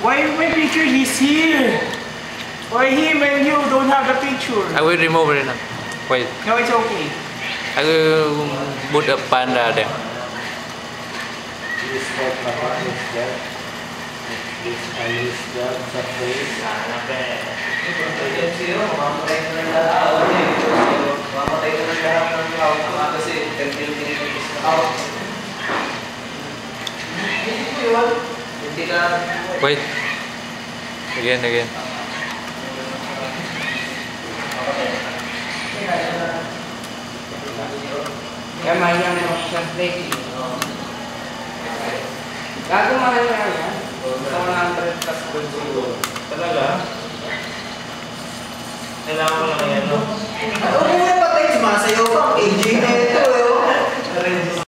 Why my picture? He's here. Why him and you don't have the picture? I will remove it now. Wait. No, it's okay. I will put a panda there. This is Papa is there. This Irish dog sa face. Wait. Again. Kaya mahal mo sa plate. Gago mahal na yan. Sa 100 plus siguro. Talaga? Kailangan ko lang yan, no? Ano mo yung patay si Masayo?